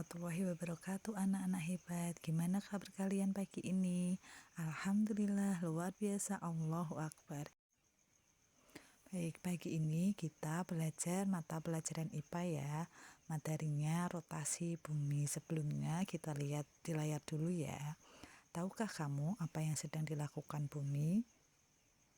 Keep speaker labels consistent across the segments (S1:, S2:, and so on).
S1: warahmatullahi wabarakatuh. Anak-anak hebat, gimana kabar kalian pagi ini? Alhamdulillah, luar biasa, Allahu Akbar. Baik, pagi ini kita belajar mata pelajaran IPA ya. Materinya rotasi bumi. Sebelumnya kita lihat di layar dulu ya. Tahukah kamu apa yang sedang dilakukan bumi?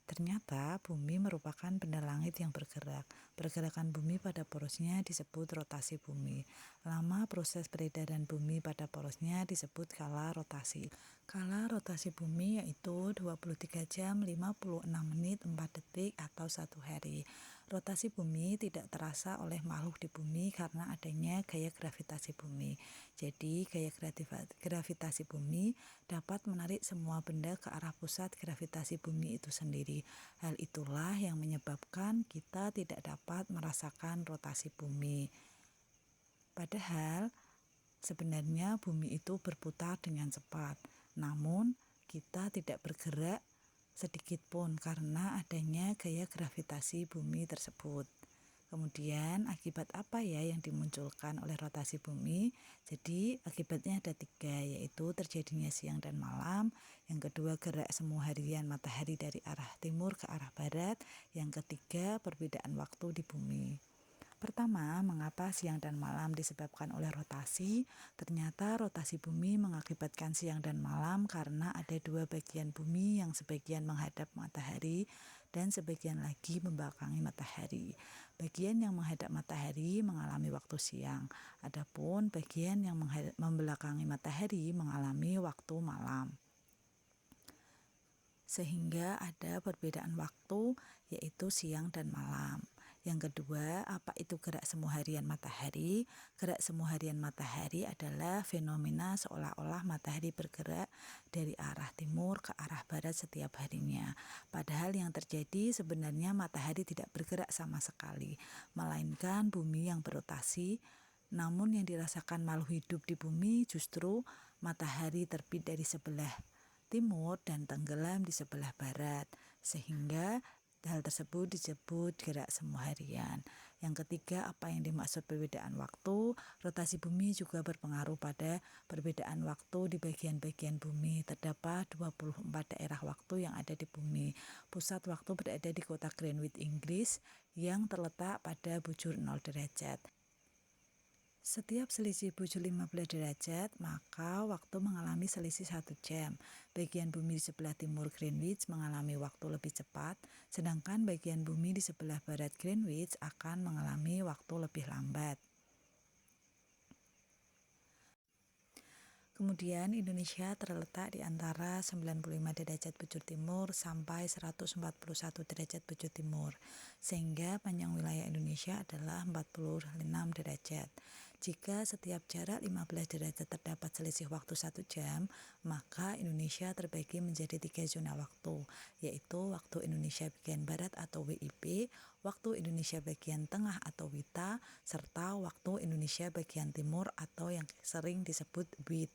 S1: Ternyata bumi merupakan benda langit yang bergerak. Pergerakan bumi pada porosnya disebut rotasi bumi. Lama proses peredaran bumi pada porosnya disebut kala rotasi. Kala rotasi bumi yaitu 23 jam 56 menit 4 detik atau 1 hari. Rotasi bumi tidak terasa oleh makhluk di bumi karena adanya gaya gravitasi bumi. Jadi gaya gravitasi bumi dapat menarik semua benda ke arah pusat gravitasi bumi itu sendiri. Hal itulah yang menyebabkan kita tidak dapat merasakan rotasi bumi. Padahal sebenarnya bumi itu berputar dengan cepat, namun kita tidak bergerak sedikit pun karena adanya gaya gravitasi bumi tersebut. Kemudian akibat apa ya yang dimunculkan oleh rotasi bumi? Jadi akibatnya ada 3, yaitu terjadinya siang dan malam. Yang kedua, gerak semu harian matahari dari arah timur ke arah barat. Yang ketiga, perbedaan waktu di bumi. Pertama, mengapa siang dan malam disebabkan oleh rotasi? Ternyata rotasi bumi mengakibatkan siang dan malam karena ada 2 bagian bumi yang sebagian menghadap matahari dan sebagian lagi membelakangi matahari. Bagian yang menghadap matahari mengalami waktu siang, adapun bagian yang membelakangi matahari mengalami waktu malam. Sehingga ada perbedaan waktu yaitu siang dan malam. Yang kedua, apa itu gerak semu harian matahari? Gerak semu harian matahari adalah fenomena seolah-olah matahari bergerak dari arah timur ke arah barat setiap harinya. Padahal yang terjadi sebenarnya matahari tidak bergerak sama sekali, melainkan bumi yang berotasi. Namun yang dirasakan makhluk hidup di bumi justru matahari terbit dari sebelah timur dan tenggelam di sebelah barat, sehingga hal tersebut disebut gerak semu harian. Yang ketiga, apa yang dimaksud perbedaan waktu? Rotasi bumi juga berpengaruh pada perbedaan waktu di bagian-bagian bumi. Terdapat 24 daerah waktu yang ada di bumi. Pusat waktu berada di kota Greenwich, Inggris, yang terletak pada bujur 0 derajat. Setiap selisih bujur 15 derajat, maka waktu mengalami selisih 1 jam. Bagian bumi di sebelah timur Greenwich mengalami waktu lebih cepat, sedangkan bagian bumi di sebelah barat Greenwich akan mengalami waktu lebih lambat. Kemudian Indonesia terletak di antara 95 derajat bujur timur sampai 141 derajat bujur timur, sehingga panjang wilayah Indonesia adalah 46 derajat. Jika setiap jarak 15 derajat terdapat selisih waktu 1 jam, maka Indonesia terbagi menjadi 3 zona waktu, yaitu waktu Indonesia bagian barat atau WIB, waktu Indonesia bagian tengah atau WITA, serta waktu Indonesia bagian timur atau yang sering disebut WIT.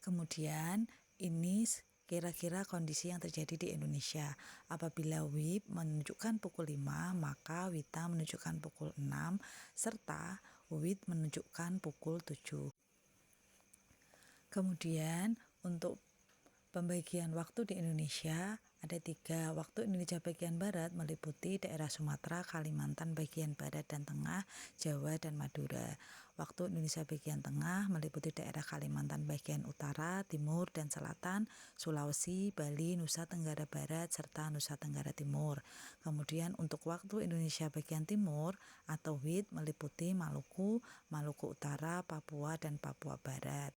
S1: Kemudian ini kira-kira kondisi yang terjadi di Indonesia. Apabila WIB menunjukkan pukul 5, maka WITA menunjukkan pukul 6, serta WIT menunjukkan pukul 7. Kemudian untuk pembagian waktu di Indonesia ada 3. Waktu Indonesia bagian barat meliputi daerah Sumatera, Kalimantan bagian barat dan tengah, Jawa dan Madura. Waktu Indonesia bagian tengah meliputi daerah Kalimantan bagian utara, timur dan selatan, Sulawesi, Bali, Nusa Tenggara Barat serta Nusa Tenggara Timur. Kemudian untuk waktu Indonesia bagian timur atau WIT meliputi Maluku, Maluku Utara, Papua dan Papua Barat.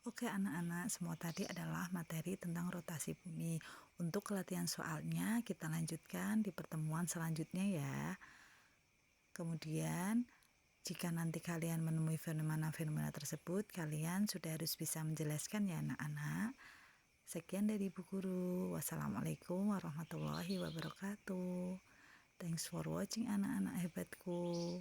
S1: Oke anak-anak, semua tadi adalah materi tentang rotasi bumi. Untuk latihan soalnya kita lanjutkan di pertemuan selanjutnya ya. Kemudian jika nanti kalian menemui fenomena-fenomena tersebut, kalian sudah harus bisa menjelaskan ya anak-anak. Sekian dari Ibu Guru. Wassalamualaikum warahmatullahi wabarakatuh. Thanks for watching anak-anak hebatku.